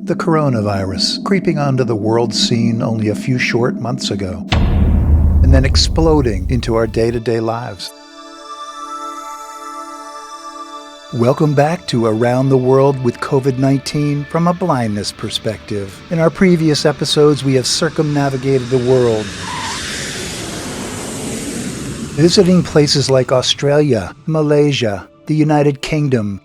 The coronavirus, creeping onto the world scene only a few short months ago, and then exploding into our day-to-day lives. Welcome back to Around the World with COVID-19 from a blindness perspective. In our previous episodes, we have circumnavigated the world, visiting places like Australia, Malaysia, the United Kingdom.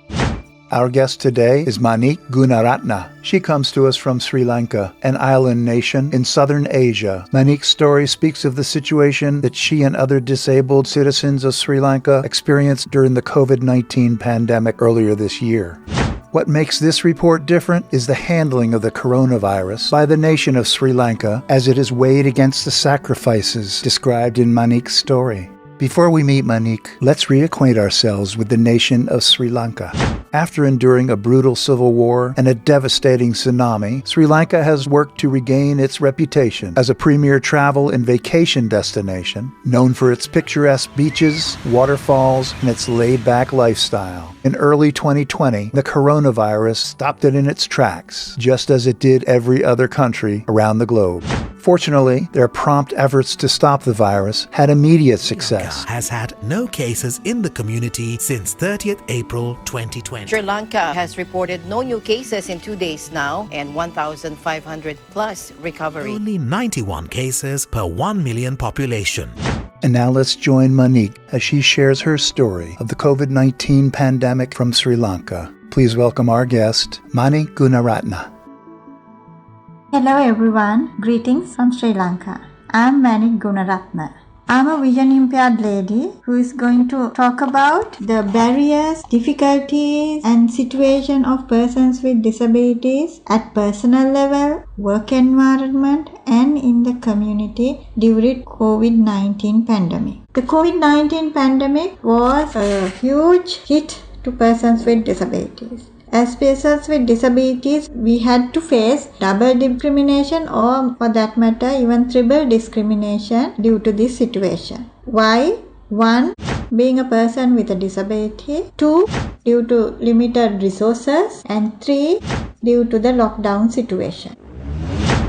Our guest today is Manique Gunaratne. She comes to us from Sri Lanka, an island nation in southern Asia. Manique's story speaks of the situation that she and other disabled citizens of Sri Lanka experienced during the COVID-19 pandemic earlier this year. What makes this report different is the handling of the coronavirus by the nation of Sri Lanka as it is weighed against the sacrifices described in Manique's story. Before we meet Manique, let's reacquaint ourselves with the nation of Sri Lanka. After enduring a brutal civil war and a devastating tsunami, Sri Lanka has worked to regain its reputation as a premier travel and vacation destination, known for its picturesque beaches, waterfalls, and its laid-back lifestyle. In early 2020, the coronavirus stopped it in its tracks, just as it did every other country around the globe. Fortunately, their prompt efforts to stop the virus had immediate success. Sri Lanka has had no cases in the community since 30th April 2020. Sri Lanka has reported no new cases in 2 days now and 1,500 plus recovery. Only 91 cases per 1 million population. And now let's join Manique as she shares her story of the COVID-19 pandemic from Sri Lanka. Please welcome our guest, Manique Gunaratne. Hello everyone, greetings from Sri Lanka. I'm Manique Gunaratne. I'm a vision impaired lady who is going to talk about the barriers, difficulties and situation of persons with disabilities at personal level, work environment and in the community during COVID-19 pandemic. The COVID-19 pandemic was a huge hit to persons with disabilities. As persons with disabilities, we had to face double discrimination or for that matter even triple discrimination due to this situation. Why? 1. Being a person with a disability. 2. Due to limited resources. And 3. Due to the lockdown situation.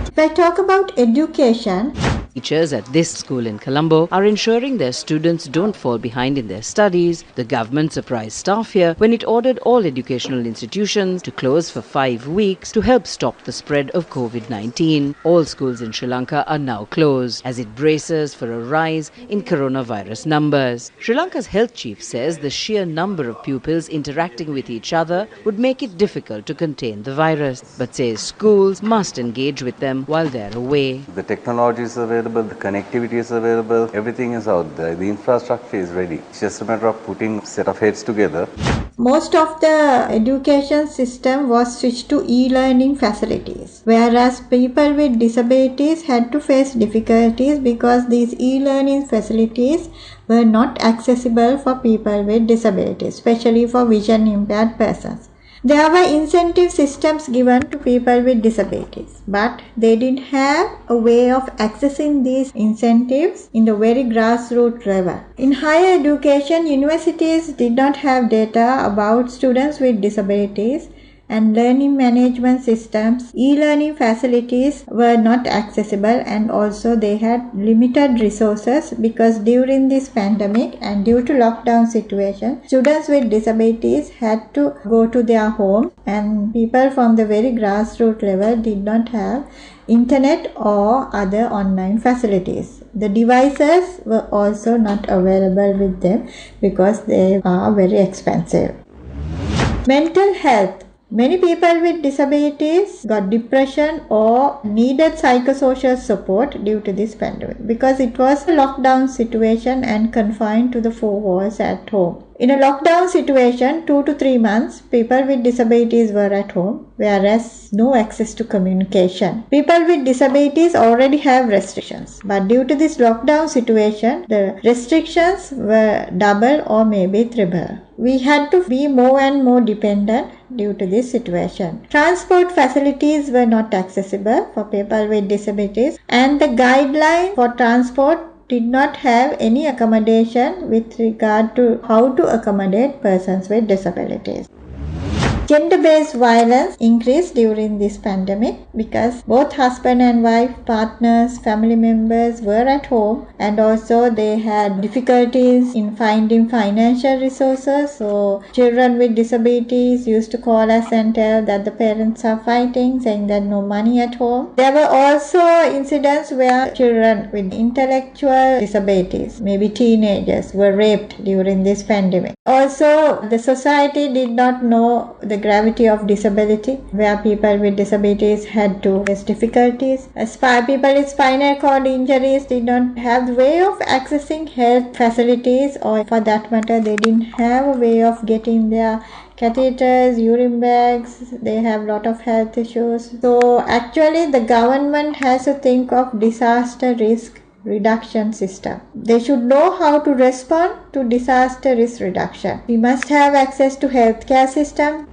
If I talk about education, teachers at this school in Colombo are ensuring their students don't fall behind in their studies. The government surprised staff here when it ordered all educational institutions to close for 5 weeks to help stop the spread of COVID-19. All schools in Sri Lanka are now closed as it braces for a rise in coronavirus numbers. Sri Lanka's health chief says the sheer number of pupils interacting with each other would make it difficult to contain the virus, but says schools must engage with them while they're away. The technology is available, the connectivity is available, everything is out there, the infrastructure is ready. It's just a matter of putting a set of heads together. Most of the education system was switched to e-learning facilities, whereas people with disabilities had to face difficulties because these e-learning facilities were not accessible for people with disabilities, especially for vision impaired persons. There were incentive systems given to people with disabilities, but they didn't have a way of accessing these incentives in the very grassroots level. In higher education, universities did not have data about students with disabilities, and learning management systems, e-learning facilities were not accessible, and also they had limited resources because during this pandemic and due to lockdown situation, students with disabilities had to go to their home, and people from the very grassroots level did not have internet or other online facilities. The devices were also not available with them because they are very expensive. Mental health. Many people with disabilities got depression or needed psychosocial support due to this pandemic because it was a lockdown situation and confined to the 4 walls at home. In a lockdown situation, 2 to 3 months, people with disabilities were at home, whereas no access to communication. People with disabilities already have restrictions, but due to this lockdown situation, the restrictions were double or maybe triple. We had to be more and more dependent due to this situation. Transport facilities were not accessible for people with disabilities, and the guideline for transport did not have any accommodation with regard to how to accommodate persons with disabilities. Gender-based violence increased during this pandemic because both husband and wife, partners, family members were at home, and also they had difficulties in finding financial resources. So children with disabilities used to call us and tell that the parents are fighting, saying that no money at home. There were also incidents where children with intellectual disabilities, maybe teenagers, were raped during this pandemic. Also, the society did not know the gravity of disability, where people with disabilities had to face difficulties. People with spinal cord injuries did not have the way of accessing health facilities, or for that matter, they didn't have a way of getting their catheters, urine bags. They have a lot of health issues. So actually the government has to think of disaster risk reduction system. They should know how to respond to disaster risk reduction. We must have access to healthcare system.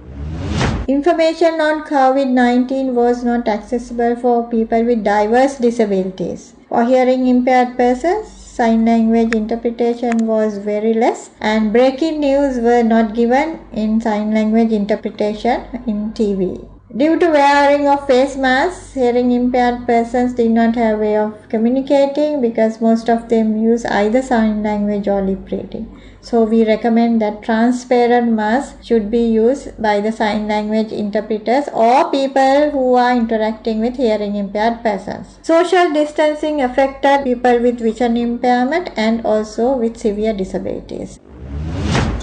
Information on COVID-19 was not accessible for people with diverse disabilities. For hearing impaired persons, sign language interpretation was very less, and breaking news were not given in sign language interpretation in TV. Due to wearing of face masks, hearing impaired persons did not have a way of communicating because most of them use either sign language or lip reading. So we recommend that transparent masks should be used by the sign language interpreters or people who are interacting with hearing impaired persons. Social distancing affected people with vision impairment and also with severe disabilities.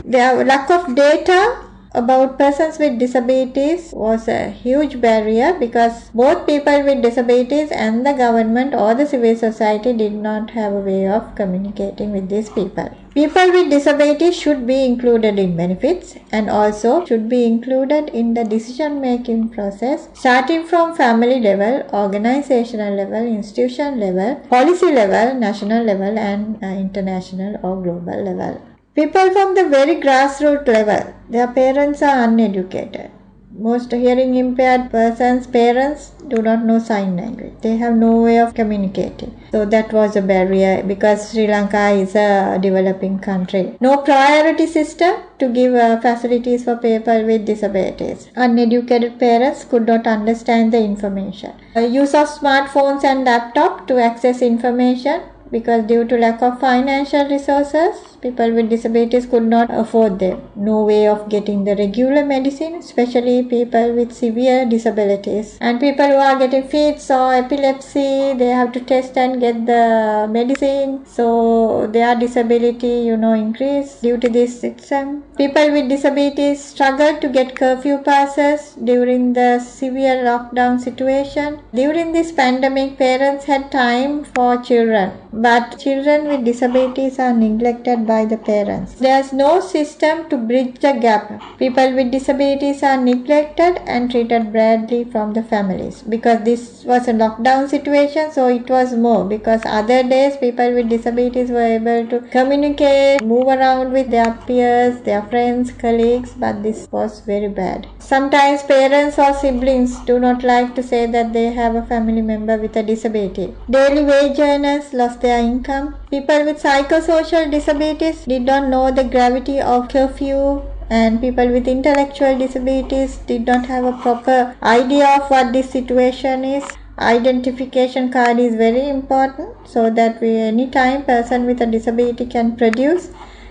The lack of data about persons with disabilities was a huge barrier because both people with disabilities and the government or the civil society did not have a way of communicating with these people. People with disabilities should be included in benefits and also should be included in the decision making process, starting from family level, organizational level, institution level, policy level, national level and international or global level. People from the very grassroots level, their parents are uneducated. Most hearing impaired persons' parents do not know sign language. They have no way of communicating. So that was a barrier because Sri Lanka is a developing country. No priority system to give facilities for people with disabilities. Uneducated parents could not understand the information. Use of smartphones and laptop to access information, because due to lack of financial resources, people with disabilities could not afford them. No way of getting the regular medicine, especially people with severe disabilities. And people who are getting fits or epilepsy, they have to test and get the medicine. So their disability, increase due to this system. People with disabilities struggle to get curfew passes during the severe lockdown situation. During this pandemic, parents had time for children, but children with disabilities are neglected by the parents. There is no system to bridge the gap. People with disabilities are neglected and treated badly from the families, because this was a lockdown situation, so it was more, because other days people with disabilities were able to communicate, move around with their peers, their friends, colleagues, but this was very bad. Sometimes parents or siblings do not like to say that they have a family member with a disability. Daily wage earners lost their income. People with psychosocial disabilities did not know the gravity of curfew, and people with intellectual disabilities did not have a proper idea of what this situation is. Identification card is very important so that anytime person with a disability can produce,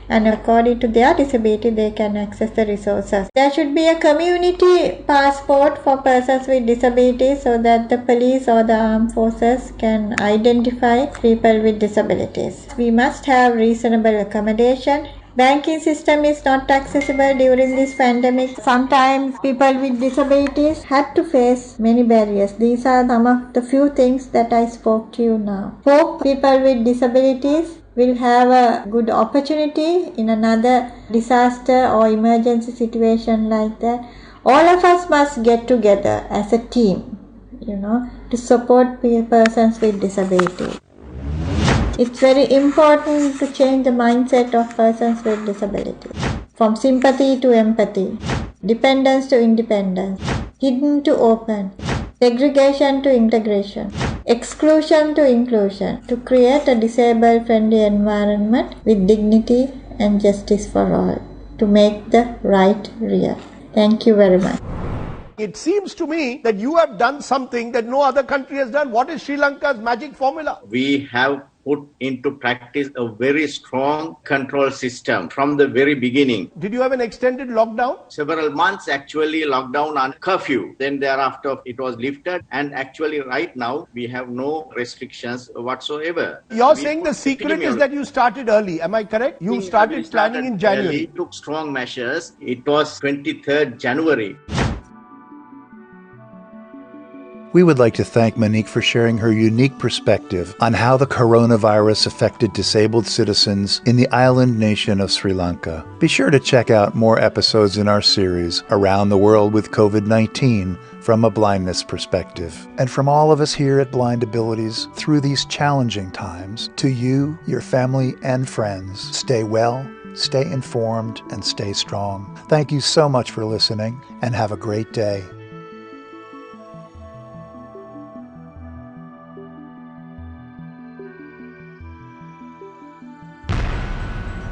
and according to their disability they can access the resources. There should be a community passport for persons with disabilities so that the police or the armed forces can identify people with disabilities. We must have reasonable accommodation. Banking system is not accessible during this pandemic. Sometimes people with disabilities had to face many barriers. These are some of the few things that I spoke to you now. Hope people with disabilities will have a good opportunity in another disaster or emergency situation like that. All of us must get together as a team, to support persons with disabilities. It's very important to change the mindset of persons with disabilities. From sympathy to empathy, dependence to independence, hidden to open, segregation to integration, exclusion to inclusion, to create a disabled-friendly environment with dignity and justice for all, to make the right real. Thank you very much. It seems to me that you have done something that no other country has done. What is Sri Lanka's magic formula? We have put into practice a very strong control system from the very beginning. Did you have an extended lockdown? Several months actually lockdown and curfew. Then thereafter it was lifted, and actually right now we have no restrictions whatsoever. You're saying the secret is that you started early. Am I correct? You started planning in January. We took strong measures. It was 23rd January. We would like to thank Manique for sharing her unique perspective on how the coronavirus affected disabled citizens in the island nation of Sri Lanka. Be sure to check out more episodes in our series, Around the World with COVID-19, from a blindness perspective. And from all of us here at Blind Abilities, through these challenging times, to you, your family, and friends, stay well, stay informed, and stay strong. Thank you so much for listening, and have a great day.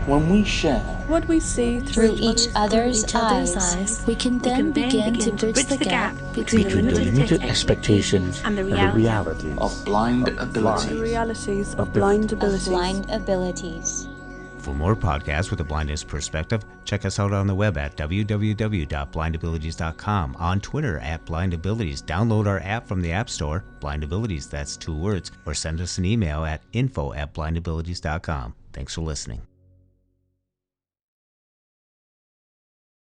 When we share what we see through each other's eyes, we can then begin to bridge the gap between the limited expectations and the reality of blind abilities. The realities of blind abilities. For more podcasts with a blindness perspective, check us out on the web at www.blindabilities.com, on Twitter at blindabilities. Download our app from the App Store, Blindabilities, that's 2 words, or send us an email at info@blindabilities.com. Thanks for listening.